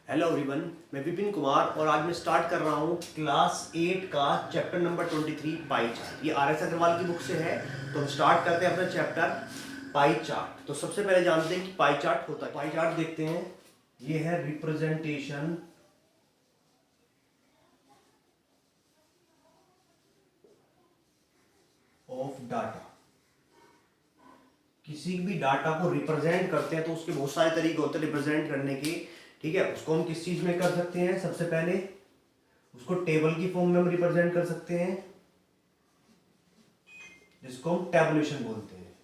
Hello everyone, मैं विपिन कुमार और आज मैं स्टार्ट कर रहा हूँ क्लास 8 का चैप्टर नंबर 23 पाई चार्ट। ये आर एस अग्रवाल की बुक से है। तो हम स्टार्ट करते हैं अपना चैप्टर पाई चार्ट। तो सबसे पहले जानते हैं कि पाई चार्ट होता है। पाई चार्ट देखते हैं, ये है रिप्रेजेंटेशन ऑफ डाटा। किसी भी डाटा को रिप्रेजेंट करते हैं तो उसके बहुत सारे तरीके होते हैं रिप्रेजेंट करने के। ठीक है, उसको हम किस चीज में कर सकते हैं? सबसे पहले उसको टेबल की फॉर्म में हम रिप्रेजेंट कर सकते हैं, जिसको हम टैबुलेशन बोलते हैं।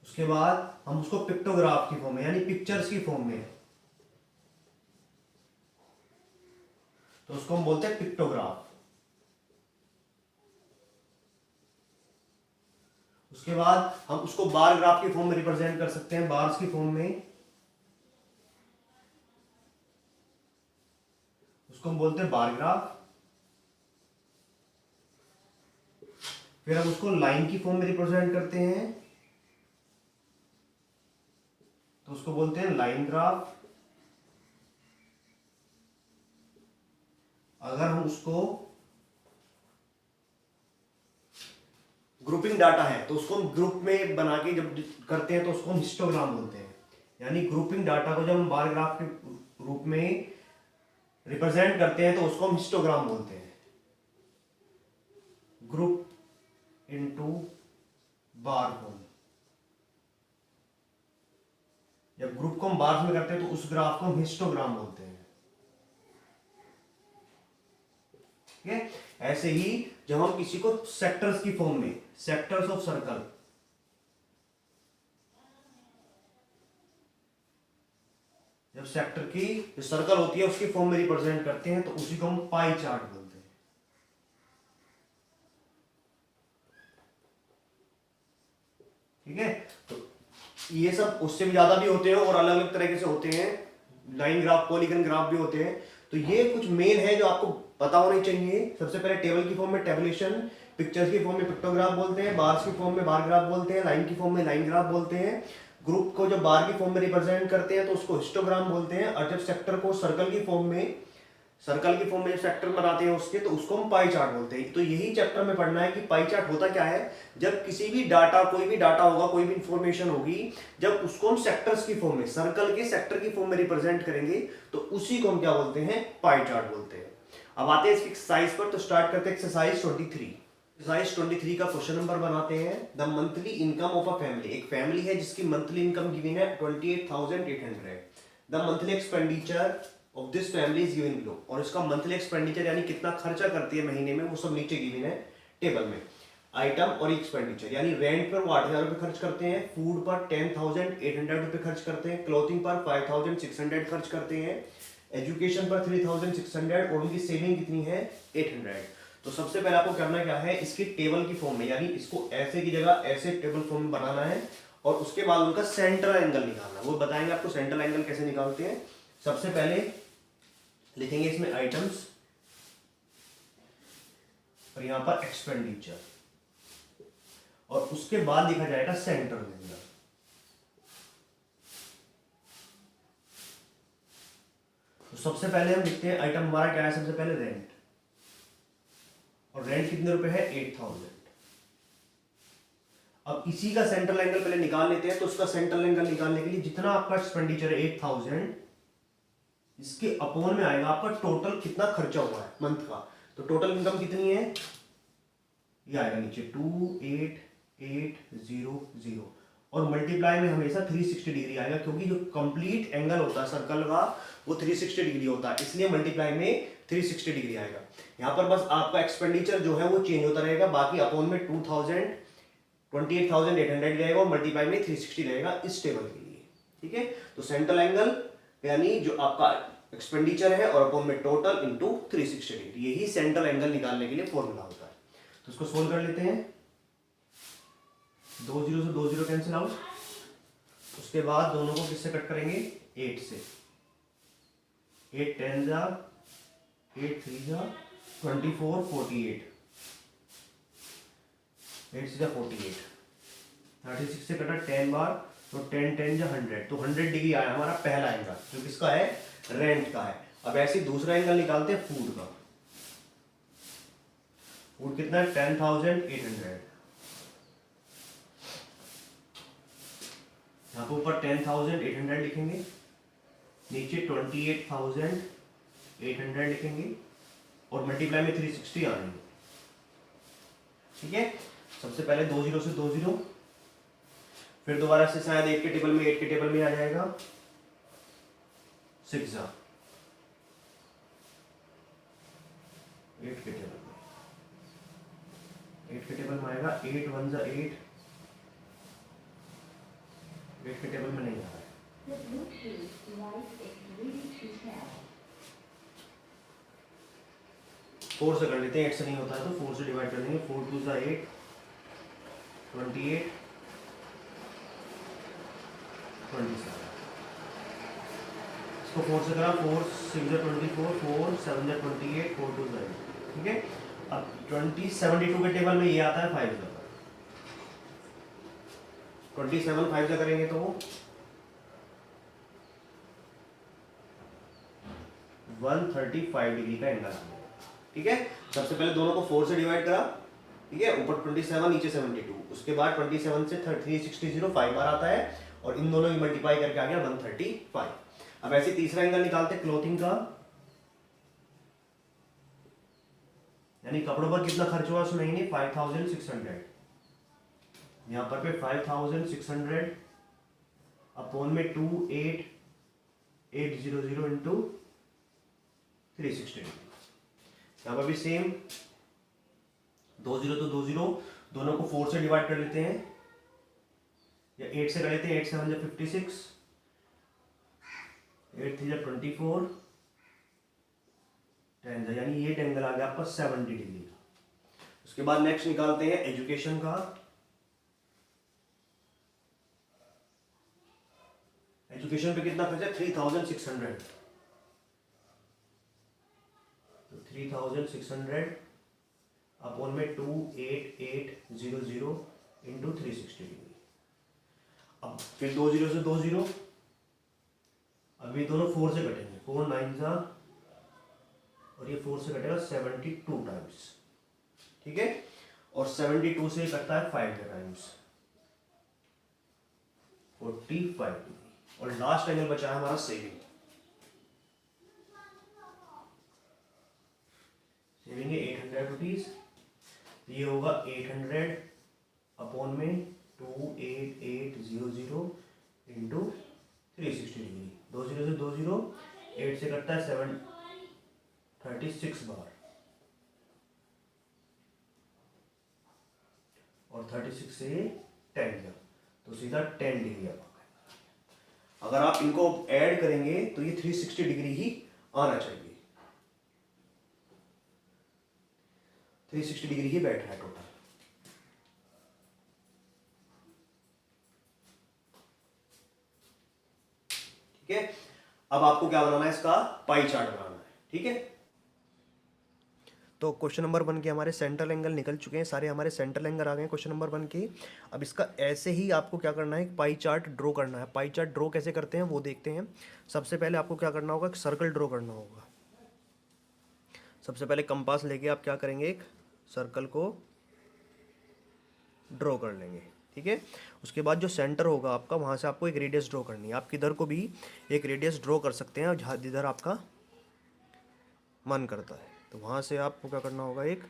उसके बाद हम उसको पिक्टोग्राफ की फॉर्म में यानी पिक्चर्स की फॉर्म में, तो उसको हम बोलते हैं पिक्टोग्राफ। उसके बाद हम उसको बार ग्राफ की फॉर्म में रिप्रेजेंट कर सकते हैं, बार्स की फॉर्म में, उसको हम बोलते हैं बार ग्राफ। फिर हम उसको लाइन की फॉर्म में रिप्रेजेंट करते हैं, तो उसको बोलते हैं लाइन ग्राफ। अगर हम उसको ग्रुपिंग डाटा है तो उसको हम ग्रुप में बना के जब करते हैं तो उसको हम हिस्टोग्राम बोलते हैं। यानी ग्रुपिंग डाटा को जब हम बार ग्राफ के रूप में रिप्रेजेंट करते हैं तो उसको हम हिस्टोग्राम बोलते हैं। ग्रुप इनटू बार फॉर्म। जब ग्रुप को हम बार में करते हैं तो उस ग्राफ को हम हिस्टोग्राम बोलते हैं। ठीक है, ऐसे ही जब हम किसी को सेक्टर्स की फॉर्म में, सेक्टर्स ऑफ सर्कल, जब सेक्टर की जो सर्कल होती है उसकी फॉर्म में रिप्रेजेंट करते हैं तो उसी को हम पाई चार्ट बोलते हैं। ठीक है, तो ये सब उससे भी ज्यादा भी होते हैं और अलग अलग तरीके से होते हैं। लाइन ग्राफ, पॉलीगन ग्राफ भी होते हैं। तो ये कुछ मेन है जो आपको पता होनी चाहिए। सबसे पहले टेबल की फॉर्म में टेबुलेशन, पिक्चर्स की फॉर्म में पिक्टोग्राफ बोलते हैं, बार्स की फॉर्म में बार ग्राफ बोलते हैं, लाइन की फॉर्म में लाइन ग्राफ बोलते हैं। ग्रुप को जब बार की फॉर्म में रिप्रेजेंट करते हैं तो उसको हिस्टोग्राम बोलते हैं। और जब सेक्टर को सर्कल की फॉर्म में, जब सेक्टर बनाते हैं उसके, तो उसको हम पाई चार्ट बोलते हैं। तो यही चैप्टर में पढ़ना है कि पाई चार्ट होता क्या है। जब किसी भी डाटा, कोई भी डाटा होगा, कोई भी इंफॉर्मेशन होगी, जब उसको हम सेक्टर्स की फॉर्म में, सर्कल के सेक्टर की फॉर्म में रिप्रेजेंट करेंगे तो उसी को हम क्या बोलते हैं? पाई चार्ट बोलते हैं। अब आते हैं इसकी एक्सरसाइज पर। तो स्टार्ट करते हैं एक्सरसाइज 23। एक्सरसाइज 23 का क्वेश्चन नंबर बनाते हैं। The monthly income of a family. एक फैमिली है जिसकी मंथली इनकम गिवन है 28,800। The monthly expenditure of this family is given below. और इसका मंथली एक्सपेंडिचर यानी कितना खर्चा करती है महीने में, वो सब नीचे गिवन है टेबल में। आइटम और एक्सपेंडिचर, यानी रेंट पर वो 8,000 रुपए खर्च करते हैं, फूड पर 10,800 रुपए खर्च करते हैं, क्लोथिंग पर 5,600 खर्च करते हैं, एजुकेशन पर 3,600 और उनकी सेविंग कितनी है? 800। तो सबसे पहले आपको करना क्या है, इसकी टेबल की फॉर्म में, यानी इसको ऐसे की जगह ऐसे टेबल फॉर्म में बनाना है और उसके बाद उनका सेंट्रल एंगल निकालना है। वो बताएंगे आपको सेंट्रल एंगल कैसे निकालते हैं। सबसे पहले लिखेंगे इसमें आइटम्स और यहां पर एक्सपेंडिचर, और उसके बाद लिखा जाएगा सेंट्रल एंगल। तो सबसे पहले हम लिखते हैं आइटम हमारा क्या है, सबसे पहले रेंट, और रेंट कितने रुपए है? 8,000। अब इसी का सेंट्रल एंगल पहले निकाल लेते हैं। तो उसका सेंट्रल एंगल निकालने के लिए जितना आपका एक्सपेंडिचर है 8,000, इसके अपॉन में आएगा आपका टोटल कितना खर्चा हुआ है मंथ का। तो टोटल इनकम कितनी है, ये आएगा नीचे 28,800, और मल्टीप्लाई में हमेशा 360 डिग्री आएगा, क्योंकि जो कंप्लीट एंगल होता है सर्कल का वो 360 डिग्री होता है, इसलिए मल्टीप्लाई में 360 डिग्री आएगा। यहां पर बस आपका एक्सपेंडिचर जो है वो चेंज होता रहेगा, बाकी अपॉन में 28,800 रहेगा और मल्टीप्लाई में 360 रहेगा इस टेबल के लिए। ठीक है, तो सेंट्रल एंगल यानी जो आपका एक्सपेंडिचर है और अपॉन में टोटल इनटू 360 डिग्री, यही सेंट्रल एंगल निकालने के लिए फॉर्मूला होता है। तो इसको सोल्व कर लेते हैं। 2 0 से 2 0 कैंसिल आउट। उसके बाद दोनों को किससे कट करेंगे? 8 से। 8 10 जा, 8 3 जा 24, 48, 8 से 48, 36 से कटा 10 बार, तो 10 या 100, तो 100 डिग्री आया हमारा पहला एंगल, जो किसका है, रेंट का है। अब ऐसे दूसरा एंगल निकालते हैं फूड का। फूड कितना है, 10,800। यहाँ पे ऊपर 10,800 लिखेंगे, नीचे 28,800 लिखेंगे और मल्टीप्लाई में 360 आएंगे। ठीक है, सबसे पहले 2 जीरो से 2 जीरो, फिर दोबारा से शायद 8 के टेबल में आ जाएगा 6 जा 8 के टेबल में आएगा 8 1 जा 8 के टेबल में नहीं आ रहा है। 4 से कर लेते हैं, 8 से नहीं होता है तो 4 से डिवाइड कर देंगे। 4 2 जा 8, 28, 27। इसको 4 से करा, 4 6 जा 24, 4 7 जा 28, 4 2 जा 8। ठीक है, अब 72 के टेबल में ये आता है 5 जा, 27 5 जा करेंगे तो 135 डिग्री का एंगल आ गया। ठीक है, सबसे पहले दोनों को 4 से डिवाइड करा। ठीक है, ऊपर 27 नीचे 72, उसके बाद 27 से 360 5 बार आता है और इन दोनों की मल्टीप्लाई करके आ गया 135। अब ऐसे तीसरा एंगल निकालते क्लोथिंग का, यानी कपड़ों पर कितना खर्च हुआ उस महीने, 5,600। यहां पर पे 5,600 अपॉन में 28,800 इंटू 360। यहाँ पर भी सेम 2 जीरो तो 2 जीरो, दोनों को 4 से डिवाइड कर लेते हैं या 8 से कर लेते हैं। 8 7 जा 56, 8 3 जा 24, 10 जा, यानी ये एंगल आ गया आपका 70 डिग्री का। उसके बाद नेक्स्ट निकालते हैं एजुकेशन का। एजुकेशन पे कितना खर्चा, 3,600। तो 3,600 अपॉन में 28,800 इंटू 360 डिग्री। अब फिर 2 जीरो से 2 जीरो, अब ये दोनों 4 से कटेंगे, 4 9 जा और ये 4 से कटेगा 72 टाइम्स। ठीक है, और 72 से कटता है 5 टाइम्स, 45 डिग्री। और लास्ट एंगल बचा है हमारा सेविंग। सेविंग है 800 रुपीज, ये होगा 800 अपॉन में 28,800 इंटू 360 डिग्री। 2 जीरो से 2 जीरो, 8 से कटता है 36 बार और 36 से 10 जा, तो सीधा 10 डिग्री आता है। अगर आप इनको ऐड करेंगे तो ये 360 डिग्री ही आना चाहिए। 360 डिग्री ही बैठ रहा है टोटल। ठीक है, अब आपको क्या बनाना है, इसका पाई चार्ट बनाना है। ठीक है, तो क्वेश्चन नंबर 1 के हमारे सेंट्रल एंगल निकल चुके हैं, सारे हमारे सेंट्रल एंगल आ गए हैं क्वेश्चन नंबर 1 के। अब इसका ऐसे ही आपको क्या करना है, पाई चार्ट ड्रॉ करना है। पाई चार्ट ड्रॉ कैसे करते हैं वो देखते हैं। सबसे पहले आपको क्या करना होगा, एक सर्कल ड्रॉ करना होगा। सबसे पहले कंपास लेके आप क्या करेंगे, एक सर्कल को ड्रॉ कर लेंगे। ठीक है, उसके बाद जो सेंटर होगा आपका, वहाँ से आपको एक रेडियस ड्रॉ करनी है। आप किधर को भी एक रेडियस ड्रॉ कर सकते हैं जहाँ जिधर आपका मन करता है, तो वहाँ से आपको क्या करना होगा, एक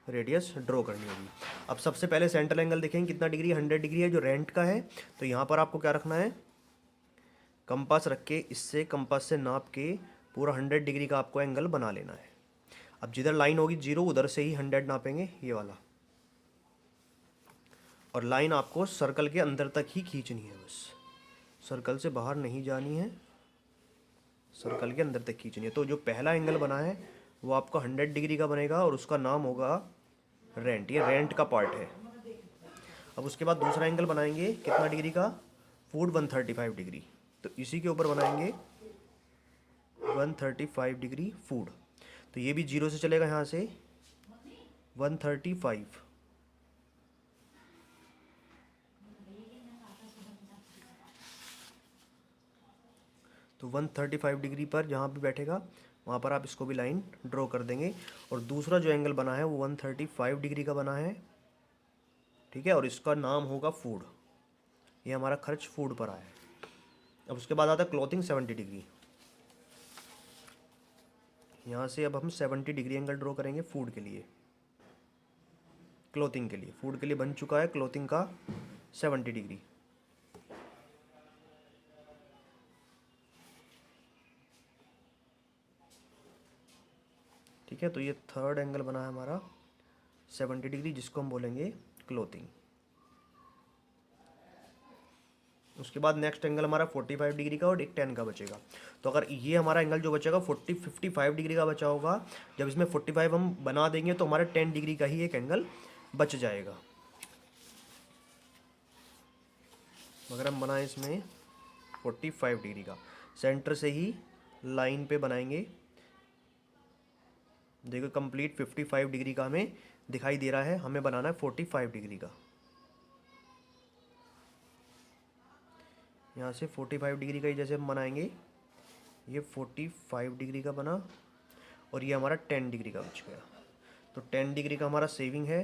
रेडियस ड्रॉ करनी होगी। अब सबसे पहले सेंट्रल एंगल देखेंगे कितना डिग्री, 100 डिग्री है जो रेंट का है। तो यहाँ पर आपको क्या रखना है, कंपास रख के इससे कंपास से नाप के पूरा 100 डिग्री का आपको एंगल बना लेना है। अब जिधर लाइन होगी 0 उधर से ही 100 नापेंगे, ये वाला, और लाइन आपको सर्कल के अंदर तक ही खींचनी है, बस सर्कल से बाहर नहीं जानी है, सर्कल के अंदर तक खींचनी है। तो जो पहला एंगल बना है वो आपका 100 डिग्री का बनेगा और उसका नाम होगा रेंट, ये रेंट का पार्ट है। अब उसके बाद दूसरा एंगल बनाएंगे कितना डिग्री का, फूड 135 डिग्री, तो इसी के ऊपर बनाएंगे 135 डिग्री फूड। तो ये भी 0 से चलेगा यहाँ से 135, तो 135 डिग्री पर जहाँ भी बैठेगा वहाँ पर आप इसको भी लाइन ड्रॉ कर देंगे। और दूसरा जो एंगल बना है वो 135 डिग्री का बना है, ठीक है, और इसका नाम होगा फूड। ये हमारा खर्च फूड पर आया है। अब उसके बाद आता है क्लॉथिंग 70 डिग्री। यहाँ से अब हम 70 डिग्री एंगल ड्रॉ करेंगे फूड के लिए, क्लॉथिंग के लिए। फूड के लिए बन चुका है क्लॉथिंग का 70 डिग्री। ठीक है, तो ये थर्ड एंगल बना है हमारा 70 डिग्री, जिसको हम बोलेंगे क्लॉथिंग। उसके बाद नेक्स्ट एंगल हमारा 45 डिग्री का और एक 10 का बचेगा। तो अगर ये हमारा एंगल जो बचेगा 55 डिग्री का बचा होगा, जब इसमें 45 हम बना देंगे तो हमारे 10 डिग्री का ही एक एंगल बच जाएगा। अगर हम बनाएं इसमें 45 डिग्री का, सेंटर से ही लाइन पे बनाएंगे। देखो कंप्लीट 55 डिग्री का हमें दिखाई दे रहा है, हमें बनाना है 45 डिग्री का। यहाँ से 45 डिग्री का ही जैसे हम बनाएंगे, ये 45 डिग्री का बना और ये हमारा 10 डिग्री का बच गया। तो 10 डिग्री का हमारा सेविंग है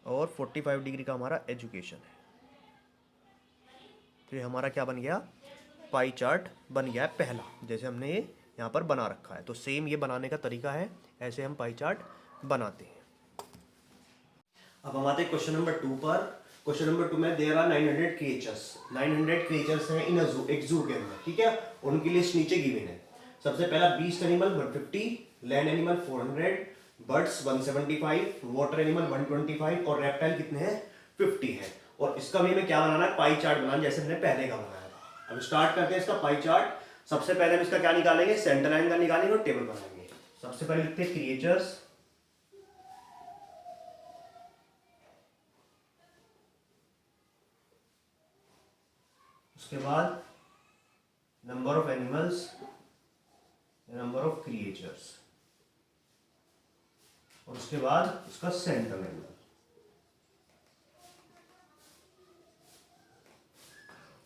और 45 डिग्री का हमारा एजुकेशन है। तो ये हमारा क्या बन गया, पाई चार्ट बन गया है पहला, जैसे हमने ये यहाँ पर बना रखा है। तो सेम ये बनाने का तरीका है, ऐसे हम पाई चार्ट बनाते हैं। अब हम आते हैं क्वेश्चन नंबर 2 पर। क्वेश्चन नंबर 2 में देयर आर 900 क्रिएचर्स। 900 क्रिएचर्स हैं इन एक जू के अंदर, ठीक है। उनकी लिस्ट नीचे गिवन है। सबसे पहला beast animal 150, land animal 400, birds 175, water animal 125 और रेप्टाइल कितने हैं 50 है। और इसका भी हमें क्या बनाना है, पाई चार्ट बनाना, जैसे हमने पहले का बनाया था। अब स्टार्ट करते हैं इसका पाई चार्ट। सबसे पहले हम इसका क्या निकालेंगे, सेंटर लाइन का निकालेंगे और टेबल बनाएंगे। सबसे पहले लिखते हैं क्रिएचर्स, उसके बाद number of animals, number of creatures, और उसके बाद इसका सेंट्रल एंगल।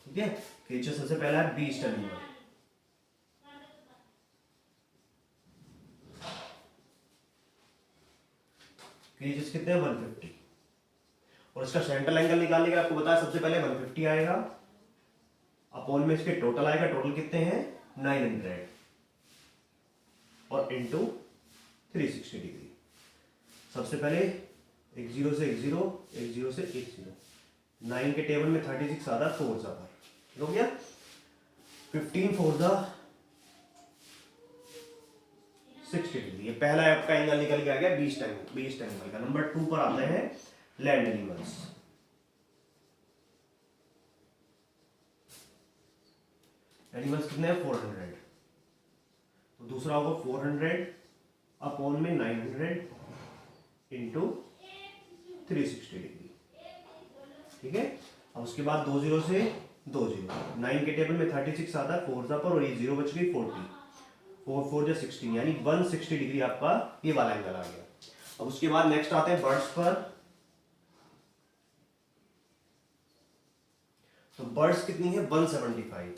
ठीक है, क्रिएचर सबसे पहला है बीस्ट एनिमल। क्रिएचर्स कितने हैं 150, और इसका सेंट्रल एंगल निकालने के लिए आपको बताया सबसे पहले 150 आएगा, अपॉन में इसके टोटल आएगा। टोटल कितने हैं 900 और इनटू 360 डिग्री। सबसे पहले एक जीरो से एक जीरो, एक जीरो से एक जीरो। 9 के टेबल में 36 आता है 4 पर, हो गया 15 4 60 डिग्री। ये पहला आपका एंगल निकल के आ गया बीस्ट एंगल का। नंबर 2 पर आते हैं लैंड एनिमल्स। एनिमल्स कितने हैं 400, तो दूसरा होगा 400 अपॉन में 900 इंटू 360 डिग्री। ठीक है, अब उसके बाद 2 जीरो से 2 जीरो। 9 के टेबल में 36 आता है 4 पर, और ये जीरो बच गई 40, 4 4 जा 16, यानी 160 डिग्री आपका ये वाला एंगल आ गया। अब उसके बाद नेक्स्ट आते हैं बर्ड्स पर। तो बर्ड्स कितनी है 175,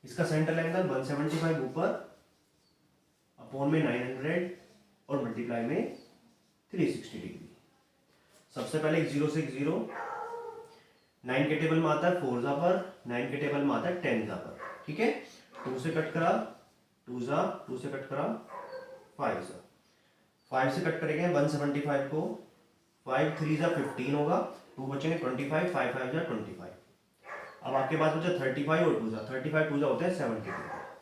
इसका सेंट्रल एंगल 175 ऊपर अपॉन में 900 और मल्टीप्लाई में 360 डिग्री। सबसे पहले एक जीरो से एक जीरो। 9 के टेबल में आता है 4 पर, 9 के टेबल में आता है 10 पर। ठीक है, 2 से कट करा 2 से कट करा 5 से कट करेंगे 175 को। 5 3 15 होगा, 2 बचेंगे 25, 5 5 25। अब आपके पास बचा 35 और 2 35 2 होते हैं 70।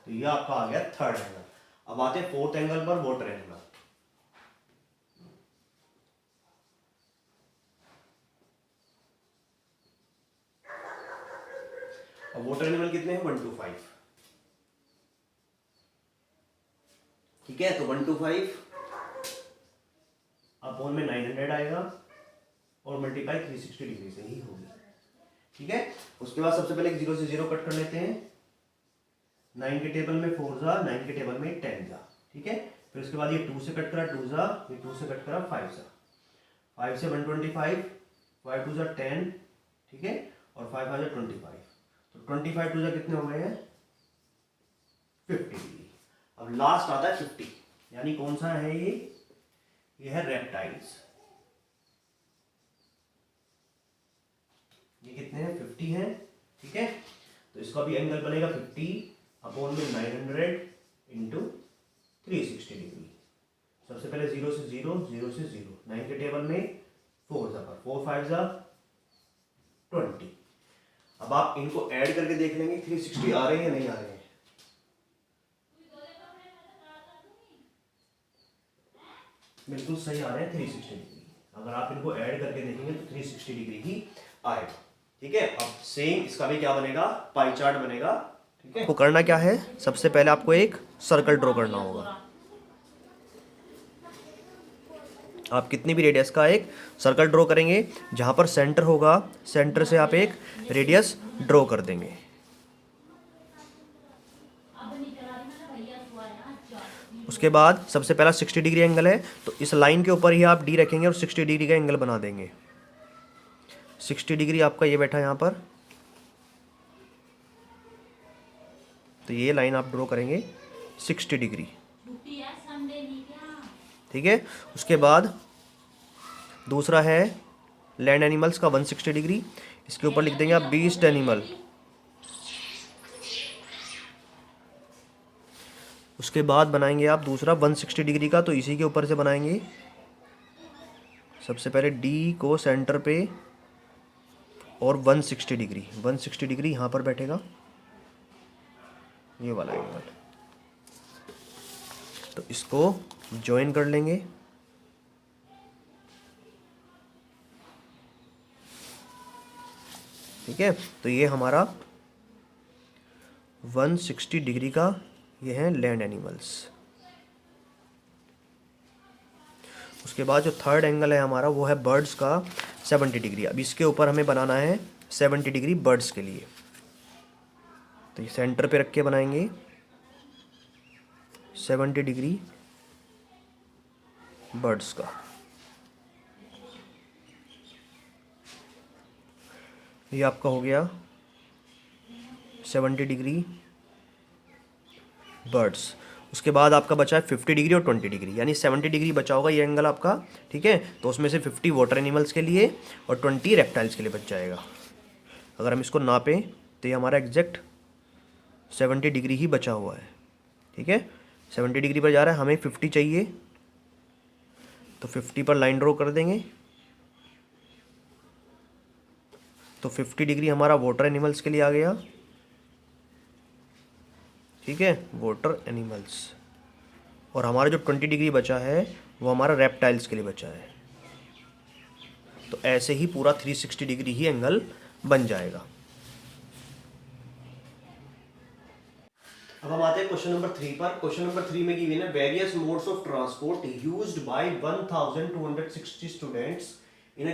तो ये आपका आ गया थर्ड एंगल। अब आते हैं फोर्थ एंगल पर, वाटर एंगल। अब वाटर एनिमल कितने हैं 125। ठीक है, तो 125 अपॉन में 900 आएगा और मल्टीप्लाई 360 डिग्री से ही होगी। ठीक है, उसके बाद सबसे पहले एक जीरो से जीरो कट कर लेते हैं। 9 के टेबल में 4 9 के टेबल में 10 ठीक है, फिर उसके बाद ये 2 से कट करा 2 ये 2 से कट करा 5 5 से 125, 5 2 10, ठीक है, और 5 5 25। तो 25 टू जा कितने हो गए हैं 50 डिग्री। अब लास्ट आता है 50, यानी कौन सा है ये है रेक्टाइल्स। ये कितने हैं 50 हैं, ठीक है। तो इसका भी एंगल बनेगा 50/900 इंटू 360 डिग्री। सबसे पहले 0 से 0, 0 से 0, 9 के टेबल में 4 5 20। अब आप इनको ऐड करके देख लेंगे 360 आ रहे हैं या नहीं आ रहे हैं। बिल्कुल सही आ रहे हैं 360 डिग्री। अगर आप इनको ऐड करके देखेंगे तो 360 डिग्री ही आएगा, ठीक है। अब सेम इसका भी क्या बनेगा, पाई चार्ट बनेगा, ठीक है। आपको करना क्या है, सबसे पहले आपको एक सर्कल ड्रॉ करना होगा। आप कितनी भी रेडियस का एक सर्कल ड्रॉ करेंगे, जहां पर सेंटर होगा सेंटर से आप एक रेडियस ड्रॉ कर देंगे। उसके बाद सबसे पहला 60 डिग्री एंगल है, तो इस लाइन के ऊपर ही आप डी रखेंगे और 60 डिग्री का एंगल बना देंगे। 60 डिग्री आपका ये बैठा यहाँ पर, तो ये लाइन आप ड्रॉ करेंगे 60 डिग्री, ठीक है। उसके बाद दूसरा है लैंड एनिमल्स का 160 डिग्री, इसके ऊपर लिख देंगे आप बीस्ट एनिमल। उसके बाद बनाएंगे आप दूसरा 160 डिग्री का, तो इसी के ऊपर से बनाएंगे। सबसे पहले डी को सेंटर पे और 160 डिग्री, 160 डिग्री यहाँ पर बैठेगा ये वाला एंगल, तो इसको ज्वाइन कर लेंगे। ठीक है, तो ये हमारा 160 डिग्री का ये है लैंड एनिमल्स। उसके बाद जो थर्ड एंगल है हमारा वो है बर्ड्स का 70 डिग्री। अब इसके ऊपर हमें बनाना है 70 डिग्री बर्ड्स के लिए, तो ये सेंटर पे रख के बनाएंगे 70 डिग्री बर्ड्स का। ये आपका हो गया 70 डिग्री बर्ड्स। उसके बाद आपका बचा है 50 डिग्री और 20 डिग्री, यानी 70 डिग्री बचा होगा ये एंगल आपका, ठीक है। तो उसमें से 50 वाटर एनिमल्स के लिए और 20 रेप्टाइल्स के लिए बच जाएगा। अगर हम इसको नापें तो ये हमारा एग्जैक्ट 70 डिग्री ही बचा हुआ है, ठीक है। 70 डिग्री पर जा रहा है, हमें 50 चाहिए, तो 50 पर लाइन ड्रॉ कर देंगे। तो 50 डिग्री हमारा वाटर एनिमल्स के लिए आ गया, ठीक है, वाटर एनिमल्स। और हमारा जो 20 डिग्री बचा है वो हमारा रेप्टाइल्स के लिए बचा है। तो ऐसे ही पूरा 360 डिग्री ही एंगल बन जाएगा। अब हम आते हैं क्वेश्चन नंबर 3 पर। क्वेश्चन नंबर 3 में गिवन है various modes of transport used by 1260 students in a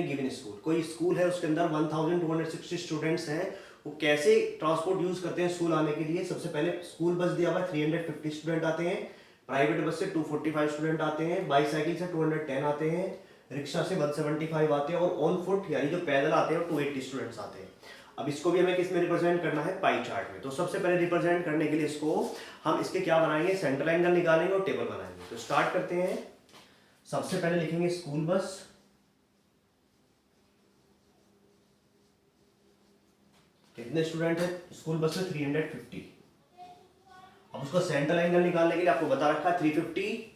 given school. कोई स्कूल है, उसके अंदर 1260 स्टूडेंट्स हैं, वो कैसे ट्रांसपोर्ट यूज करते हैं स्कूल आने के लिए। सबसे पहले स्कूल बस दिया हुआ है, 350 स्टूडेंट आते हैं, प्राइवेट बस से 245 स्टूडेंट आते हैं, बाईसाइकिल से 210 आते हैं, रिक्शा से 175 आते हैं, और ऑन फुट यानी जो पैदल आते हैं वो 280 स्टूडेंट्स आते हैं। अब इसको भी हमें किस में रिप्रेजेंट करना है, पाई चार्ट में। तो सबसे पहले रिप्रेजेंट करने के लिए इसको हम इसके क्या बनाएंगे, सेंट्रल एंगल निकालेंगे और टेबल बनाएंगे। तो स्टार्ट करते हैं। सबसे पहले लिखेंगे स्कूल बस, कितने स्टूडेंट है स्कूल बस में, 350। अब उसका सेंट्रल एंगल निकालने के लिए आपको बता रखा है 350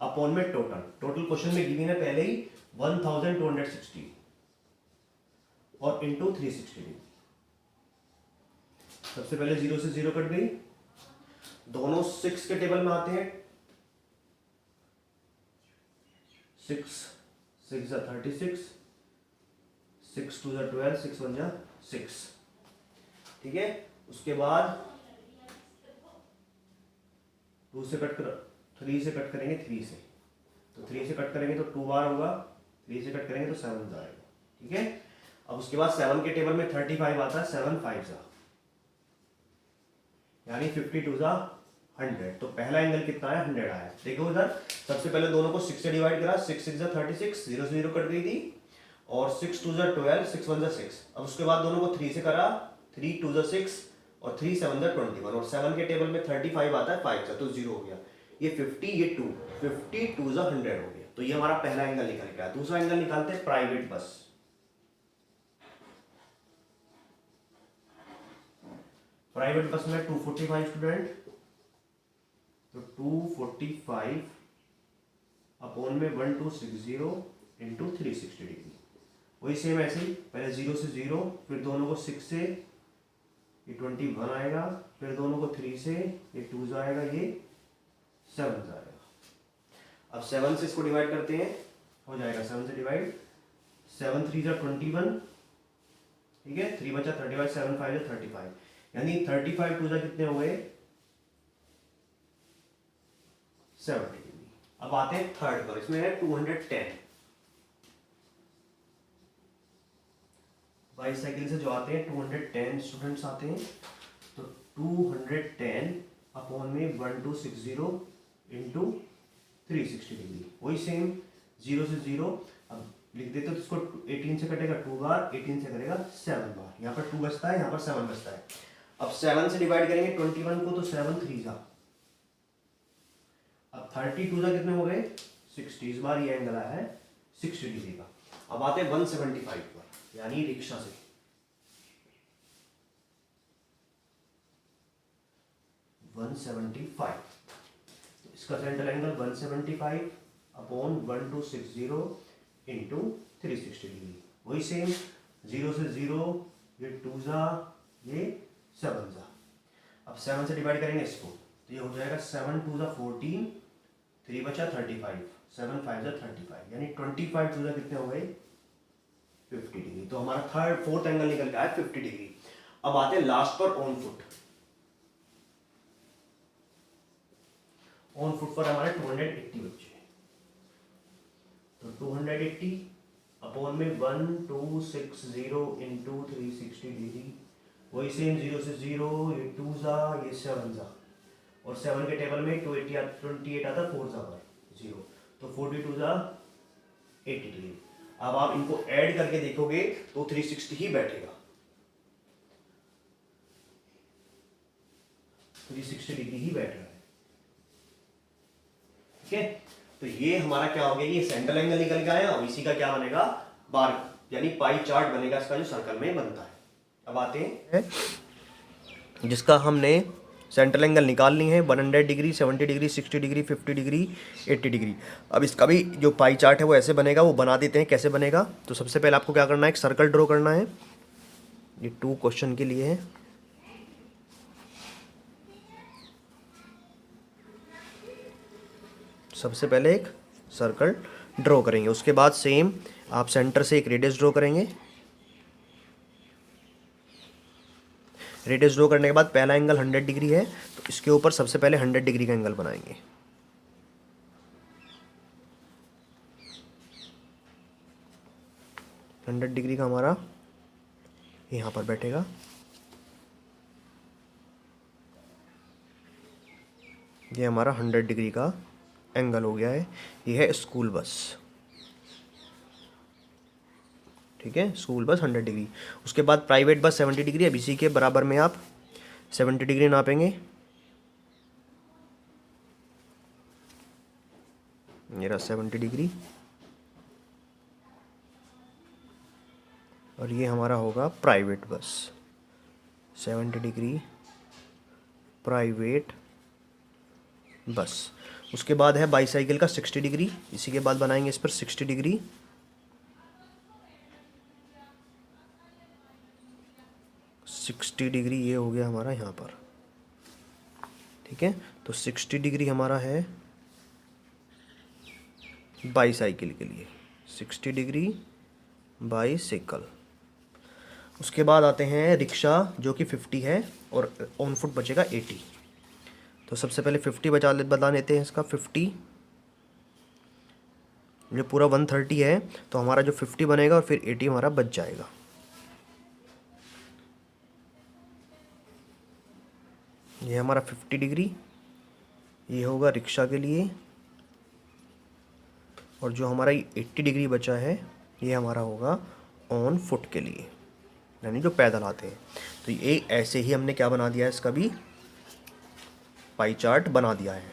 अपॉन में टोटल क्वेश्चन में गिवन है पहले ही 1260 और इंटू 360 डिग्री। सबसे पहले 0 से 0 कट गई, दोनों 6 के टेबल में आते हैं। 6 6 36, 6 2 12, 6 1 6, ठीक है। उसके बाद 2 से कट कर 3 से कट करेंगे, 3 से, तो 3 से कट करेंगे तो 2 बार होगा, 3 से कट करेंगे तो 7 आएगा, ठीक है। अब उसके बाद 7 के टेबल में 35 आता है, 7 5 यानी 52 100। तो पहला एंगल कितना है, 100 आया। देखो इधर सबसे पहले दोनों को 6 से डिवाइड करा, 6 6 36, 0 से 0 कट गई थी, और 6 2 12, 6 1 6। अब उसके बाद दोनों को 3 से करा, 3 2 6 और 3 7 21, और 7 के टेबल में 35 आता है 5 से, तो 0 हो गया। ये 50, ये 2, 50 2 100 हो गया। तो ये हमारा पहला एंगल निकल गया। दूसरा एंगल निकालते हैं प्राइवेट बस। प्राइवेट बस में 245 स्टूडेंट, तो 245 अपॉन में 1260 इंटू 360 डिग्री। वही सेम ऐसे ही, पहले 0 से 0, फिर दोनों को 6 से, ये 21 आएगा, फिर दोनों को 3 से, ये 2 आएगा, ये 7 आएगा। अब 7 से इसको डिवाइड करते हैं, हो जाएगा 7 से डिवाइड, 7 3 21, ठीक है, 3 बचा 35, 7 5 35, यानी 35 2 कितने हो गए 70 डिग्री। अब आते हैं थर्ड पर, इसमें है 210। बाईसाइकिल से जो आते हैं 210 स्टूडेंट्स आते हैं, तो 210 अपॉन में 1260 इंटू 360 डिग्री। वही सेम 0 से 0, अब लिख देते तो इसको 18 से कटेगा 2 बार, 18 से करेगा 7 बार, यहाँ पर 2 बचता है, यहाँ पर 7 बचता है। अब 7 से डिवाइड करेंगे 21 को, तो 7 3 जा, अब 32 जा कितने हो गए 60। इस बार ये एंगल आया है 60 डिग्री का। अब आते हैं 175 पर, यानी रिक्शा से। इसका central angle 175 upon 1260 into 360 degree. वही सेम 0 से 0, ये 2 जा, ये 7 जा। अब 7 से डिवाइड करेंगे इसको, तो ये हो जाएगा 7 2 जा 14, 3 बचा 35, 7 5 जा 35, यानी 25 2 जा कितने हो गए 50 डिग्री। तो हमारा फोर्थ एंगल निकल गया है 50 डिग्री। अब आते हैं लास्ट पर ऑन फुट। ऑन फुट पर हमारे 280 बच्चे, तो 280 अपॉन में 1260 इंटू 360 डिग्री। वही सेम 0 से 0, ये 2 जा, ये 7 जा, और 7 के टेबल में 28 आता, 4 जा पर 0, तो 42 जा 80 डिग्री। अब आप इनको ऐड करके देखोगे तो 360 ही बैठेगा, 360 डिग्री ही बैठ रहा है। ठीक है, तो ये हमारा क्या हो गया, ये सेंट्रल एंगल निकल गया है। अब इसी का क्या बनेगा, बार यानी पाई चार्ट बनेगा इसका, जो सर्कल में बनता है। अब आते हैं जिसका हमने सेंट्रल एंगल निकाल ली है, 100 degree, 70 degree, 60 degree, 50 degree, 80 degree. अब इसका भी जो पाई चार्ट है वो ऐसे बनेगा, वो बना देते हैं। कैसे बनेगा, तो सबसे पहले आपको क्या करना है, एक सर्कल ड्रॉ करना है। ये 2 क्वेश्चन के लिए है। सबसे पहले एक सर्कल ड्रॉ करेंगे, उसके बाद सेम आप सेंटर से एक रेडियस ड्रॉ करेंगे। रेडियस ड्रॉ करने के बाद पहला एंगल 100 डिग्री है, तो इसके ऊपर सबसे पहले 100 डिग्री का एंगल बनाएंगे। हंड्रेड डिग्री का हमारा यहाँ पर बैठेगा। ये हमारा 100 डिग्री का एंगल हो गया है। ये है स्कूल बस, ठीक है, स्कूल बस 100 डिग्री। उसके बाद प्राइवेट बस 70 डिग्री। अब इसी के बराबर में आप 70 डिग्री नापेंगे। मेरा 70 डिग्री, और ये हमारा होगा private bus 70 degree private bus. उसके बाद है बाईसाइकिल का 60 डिग्री। इसी के बाद बनाएंगे इस पर 60 डिग्री। ये हो गया हमारा यहाँ पर, ठीक है। तो 60 डिग्री हमारा है बाईसाइकिल के लिए, 60 डिग्री बाईसाइकिल। उसके बाद आते हैं रिक्शा, जो कि 50 है, और ऑन फुट बचेगा 80। तो सबसे पहले 50 बता लेते हैं इसका। 50 जो पूरा 130 है, तो हमारा जो 50 बनेगा और फिर 80 हमारा बच जाएगा। ये हमारा 50 डिग्री, ये होगा रिक्शा के लिए, और जो हमारा 80 डिग्री बचा है ये हमारा होगा ऑन फुट के लिए, यानी जो पैदल आते हैं। तो ये ऐसे ही हमने क्या बना दिया है, इसका भी पाई चार्ट बना दिया है।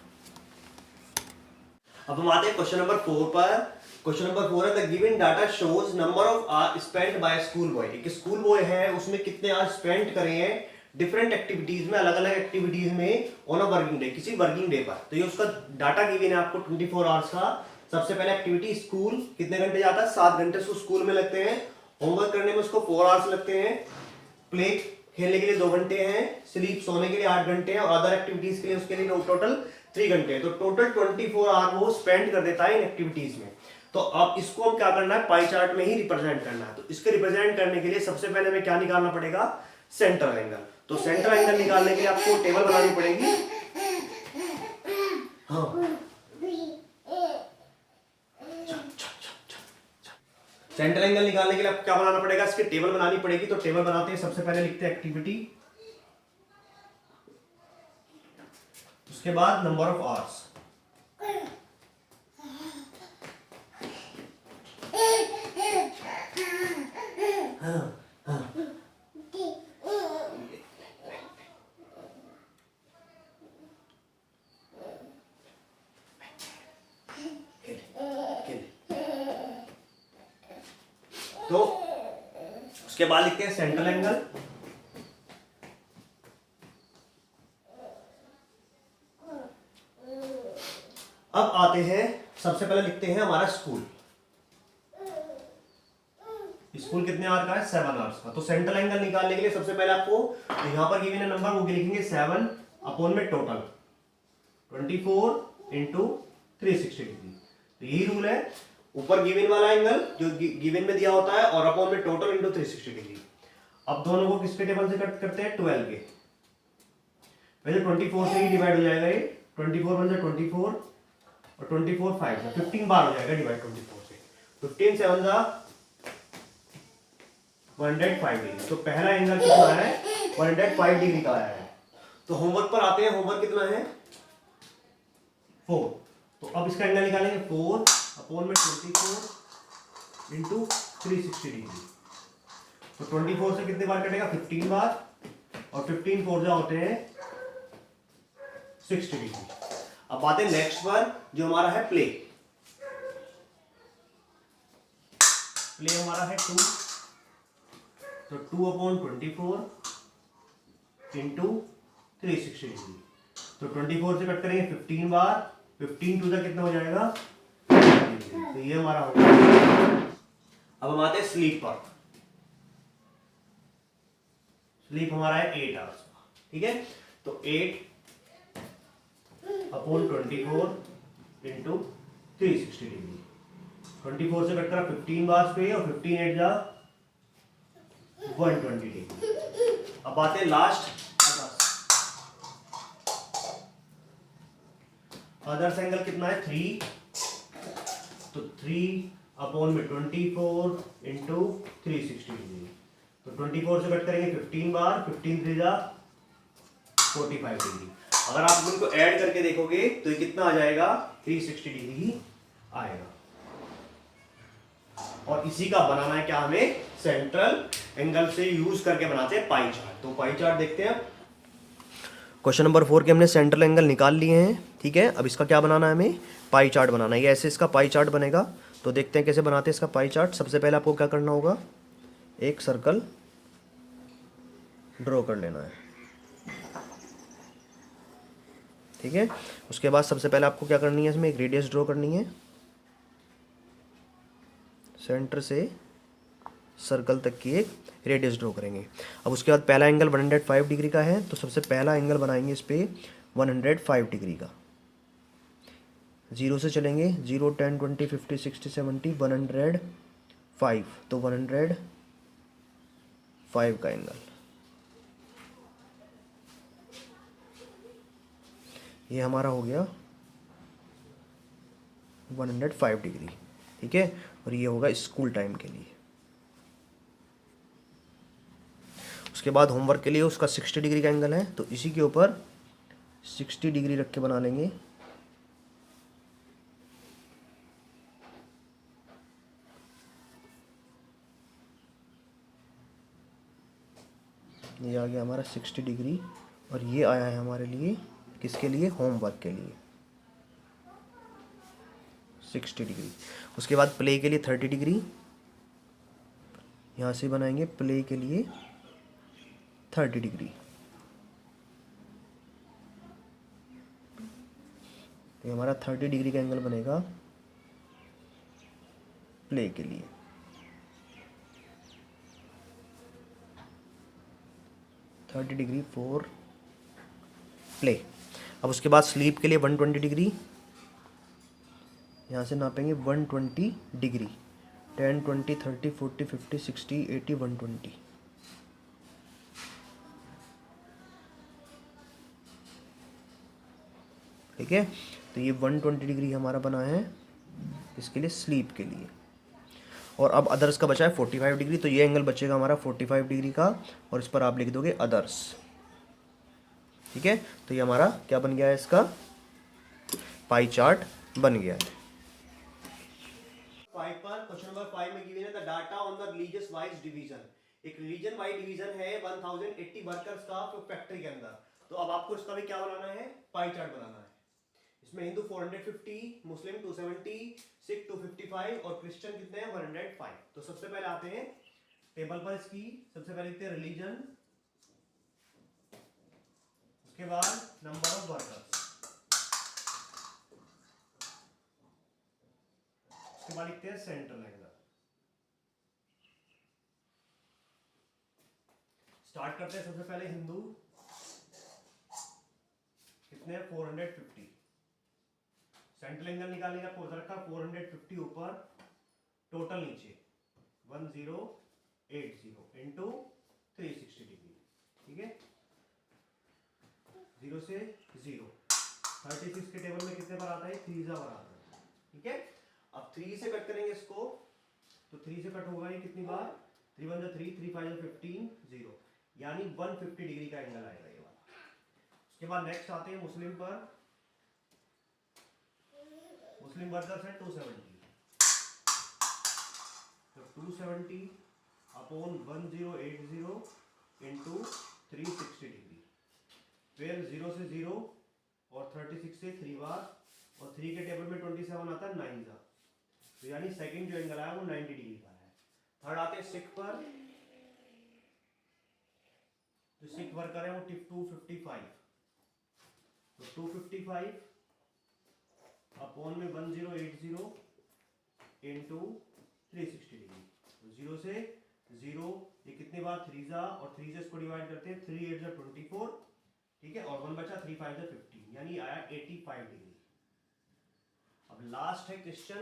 अब हम आते हैं क्वेश्चन नंबर 4 पर। क्वेश्चन नंबर 4 है the given data shows number of hour spent by school boy. एक स्कूल बॉय है, उसमें कितने आवर स्पेंड करे हैं डिफरेंट एक्टिविटीज में, अलग अलग एक्टिविटीज में ऑन अ वर्किंग डे, किसी वर्किंग डे पर। तो ये उसका डाटा गिवन है आपको 24 आवर्स का। सबसे पहले एक्टिविटी स्कूल, कितने घंटे जाता है, 7 घंटे उसको स्कूल में लगते हैं। होमवर्क करने में उसको 4 आवर्स लगते हैं। प्ले खेलने के लिए 2 घंटे हैं। स्लीप सोने के लिए 8 घंटे हैं। और अदर एक्टिविटीज के लिए उसके लिए टोटल 3 घंटे हैं। तो टोटल 24 आवर वो स्पेंड कर देता है इन एक्टिविटीज में। तो अब इसको हम क्या करना है, पाई चार्ट में ही रिप्रेजेंट करना है। तो इसके रिप्रेजेंट करने के लिए सबसे पहले हमें क्या निकालना पड़ेगा, सेंट्रल एंगल। तो सेंट्रल एंगल निकालने के लिए आपको टेबल बनानी पड़ेगी। हाँ, सेंट्रल एंगल निकालने के लिए आपको क्या बनाना पड़ेगा, इसकी टेबल बनानी पड़ेगी। तो टेबल बनाते हैं, सबसे पहले लिखते हैं एक्टिविटी, उसके बाद नंबर ऑफ आवर्स, तो उसके बाद लिखते हैं सेंट्रल एंगल। अब आते हैं, सबसे पहले लिखते हैं हमारा स्कूल। स्कूल कितने आवर का है, 7 आवर्स का। तो सेंट्रल एंगल निकालने के लिए सबसे पहले आपको तो यहां पर गिवन है नंबर, वो लिखेंगे 7 अपॉन में टोटल 24 इंटू 360 डिग्री। तो यही रूल है, ऊपर गिवन वाला एंगल जो गिवन में दिया होता है और अपॉन में टोटल इंटू 360 डिग्री। अब दोनों को किसके टेबल से कट करते हैं, 12 के। पहले 24 से ही डिवाइड हो जाएगा ये, 24 बन जाए 24 और 24 5 से 15 बार हो जाएगा डिवाइड 24 से। 15 7 जा 105 डिग्री। तो पहला एंगल कितना है, 105 डिग्री का आया है। तो होमवर्क पर आते हैं, होमवर्क कितना है 4। तो अब इसका एंगल निकालेंगे 4 अपॉन में 24 इंटू 360 डिग्री। तो 24 से कितने बार कटेगा, 15 बार और 15 4 जा होते हैं 60 डिग्री। अब बात है नेक्स्ट पर, जो हमारा है प्ले। प्ले हमारा है 2, तो 2 अपॉन 24 इंटू 360 डिग्री। तो 24 से कट करेंगे 15 बार, 15 टू जा कितना हो जाएगा, तो ये हमारा हो गया। अब हम आते हैं स्लीप पर। स्लीप हमारा है 8 आवर्स का, ठीक है। तो 8 अपॉन 24 इंटू 360 डिग्री। 24 से कट करा 15 बार पे और 15 8 जा 120 डिग्री। अब आते हैं लास्ट अदर्स एंगल कितना है 3। तो 3 अपॉन में 24 इंटू 360 डिग्री। तो 24 से कट करेंगे 15 बार, 15 3 जा 45 डिग्री। अगर आप इनको ऐड करके देखोगे तो ये कितना आ जाएगा, 360 डिग्री ही आएगा। और इसी का बनाना है क्या, हमें सेंट्रल एंगल से यूज करके बनाते हैं पाई चार्ट। तो पाई चार्ट देखते हैं। क्वेश्चन नंबर 4 के हमने सेंट्रल एंगल निकाल लिए हैं, ठीक है। अब इसका क्या बनाना है, हमें पाई चार्ट बनाना है। ये ऐसे इसका पाई चार्ट बनेगा। तो देखते हैं कैसे बनाते हैं इसका पाई चार्ट। सबसे पहले आपको क्या करना होगा, एक सर्कल ड्रॉ कर लेना है, ठीक है। उसके बाद सबसे पहले आपको क्या करनी है, इसमें एक रेडियस ड्रॉ करनी है, सेंटर से सर्कल तक की एक रेडियस ड्रॉ करेंगे। अब उसके बाद पहला एंगल 105 डिग्री का है, तो सबसे पहला एंगल बनाएंगे इस पे 105 डिग्री का। 0 से चलेंगे, 0 10 20 50 60 70 105, तो 105 का एंगल, ये हमारा हो गया 105 डिग्री, ठीक है। और ये होगा स्कूल टाइम के लिए। उसके बाद होमवर्क के लिए उसका 60 डिग्री का एंगल है, तो इसी के ऊपर 60 डिग्री रख के बना लेंगे। ये आ गया हमारा 60 डिग्री, और ये आया है हमारे लिए किसके लिए, होमवर्क के लिए 60 डिग्री। उसके बाद प्ले के लिए 30 डिग्री, यहाँ से बनाएंगे प्ले के लिए 30 डिग्री। तो हमारा 30 डिग्री का एंगल बनेगा प्ले के लिए। Thirty degree for play. अब उसके बाद स्लीप के लिए 120 डिग्री, यहाँ से नापेंगे 120 डिग्री, 10 20 30 40 50 60 80 120। ठीक है, तो ये 120 डिग्री हमारा बना है इसके लिए, स्लीप के लिए। और अब अदर्स का बचा है 45 डिग्री, तो ये एंगल बचेगा हमारा 45 डिग्री का, और इस पर आप लिख दोगे अदर्स। ठीक है, तो ये हमारा क्या बन गया है, इसका पाई चार्ट बन गया है। 5 पर क्वेश्चन नंबर 5 में गिवन है the data on the religious wise division. एक रिलीजन वाइज डिवीजन है 1080 वर्कर्स का फैक्ट्री के अंदर। तो अब आपको इसका भी क्या बनाना है, पाई चार्ट बनाना है। इसमें हिंदू 450, मुस्लिम 270, सिख 255 और क्रिश्चियन कितने हैं 105। तो सबसे पहले आते हैं टेबल पर इसकी, सबसे पहले लिखते हैं रिलीजन, उसके बाद नंबर ऑफ वर्कर्स, उसके बाद लिखते हैं सेंट्रल एंगल। स्टार्ट करते हैं सबसे पहले हिंदू कितने हैं 450, सेंट्रल एंगल निकालने का कोर्स रखा 450 ऊपर, टोटल नीचे 1080 इंटू 360 डिग्री। ठीक है, 0 से 0, 36 के टेबल में कितने बार आता है, 3 बार आता है। ठीक है, अब 3 से कट करेंगे इसको, तो 3 से कट होगा ये कितनी बार, 3 1 3 3 5 15 0, यानी 150 डिग्री का एंगल आएगा ये वाला। उसके बाद नेक्स्ट आते हैं मुस्लिम पर, मुस्लिम वर्कर्स है 270, तो 270 अपॉन 1080 इंटू 360 डिग्री, फिर 0 से 0 और 36 से 3 बार, और 3 के टेबल में 27 आता है 9 का, तो यानी सेकंड जो एंगल आया वो 90 डिग्री का है। थर्ड आते हैं सिख पर, जो सिख वर्कर है वो 255, तो 255 अपॉन में 1080 इंटू 360 डिग्री, तो 0 से 0 ये कितनी बार 3 और 3 से इसको डिवाइड करते हैं, 3 8 24, ठीक है, और 1 बचा 3 5 15, यानी आया 85 डिग्री। अब लास्ट है क्वेश्चन,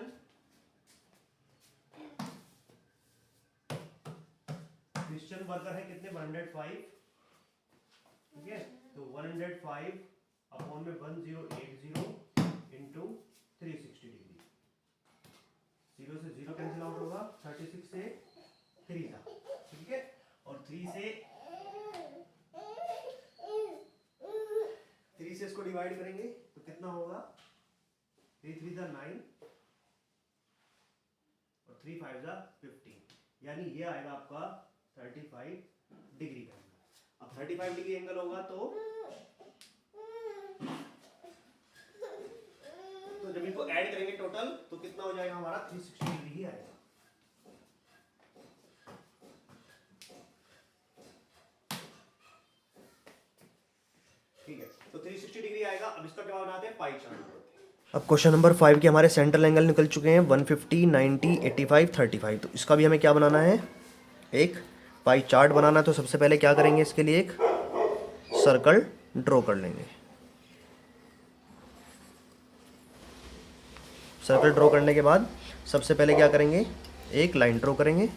क्रिश्चियन वर्कर है कितने 105, ठीक है, तो 105 अपॉन में 1080 इंटू 360 डिग्री, 0 से 0 कैंसिल आउट होगा, 36 से 3 था, ठीक है, और 3 से इसको डिवाइड करेंगे तो कितना होगा, 3 3 9 और 3 5 15, यानी ये आएगा आपका 35 डिग्री का एंगल। अब 35 डिग्री एंगल होगा तो जब इनको ऐड करेंगे टोटल तो कितना हो जाएगा हमारा 360 डिग्री ही आएगा। ठीक है, तो 360 डिग्री आएगा। अब इसका क्या बनाते हैं, पाई चार्ट। अब क्वेश्चन नंबर 5 के हमारे सेंट्रल एंगल निकल चुके हैं 150 90 85 35। तो इसका भी हमें क्या बनाना है, एक पाई चार्ट बनाना है। तो सबसे पहले क्या करेंगे, इसके लिए एक सर्कल ड्रॉ कर लेंगे। सर्कल ड्रॉ करने के बाद सबसे पहले क्या करेंगे, एक लाइन ड्रॉ करेंगे।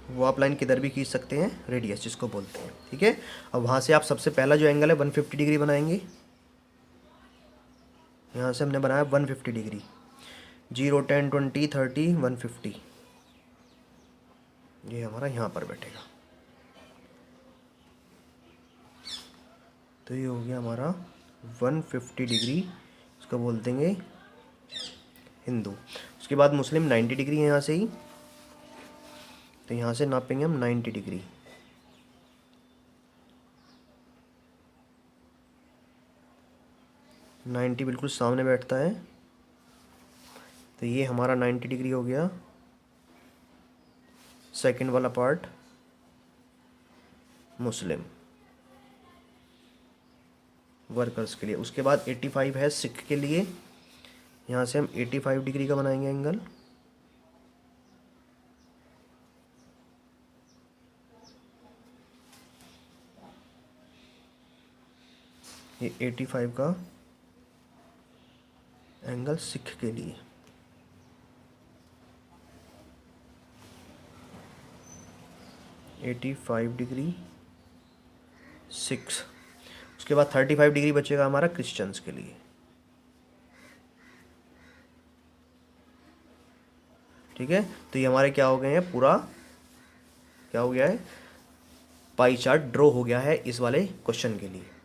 वो आप लाइन किधर भी खींच सकते हैं, रेडियस जिसको बोलते हैं, ठीक है। अब वहाँ से आप सबसे पहला जो एंगल है 150 डिग्री बनाएंगे। यहाँ से हमने बनाया 150 डिग्री, 0 10 20 30 150, ये हमारा यहाँ पर बैठेगा। तो ये हो गया हमारा 150 डिग्री, इसको बोल देंगे हिंदू। उसके बाद मुस्लिम 90 डिग्री है यहाँ से ही, तो यहाँ से नापेंगे हम 90 डिग्री। नाइन्टी बिल्कुल सामने बैठता है, तो ये हमारा 90 डिग्री हो गया सेकंड वाला पार्ट मुस्लिम वर्कर्स के लिए। उसके बाद 85 है सिख के लिए, यहाँ से हम 85 डिग्री का बनाएंगे एंगल। ये 85 का एंगल सिख के लिए। Eighty 85 degree six. उसके बाद 35 डिग्री बचेगा हमारा क्रिश्चियंस के लिए। ठीक है, तो ये हमारे क्या हो गए हैं, पूरा क्या हो गया है, पाई चार्ट ड्रॉ हो गया है इस वाले क्वेश्चन के लिए।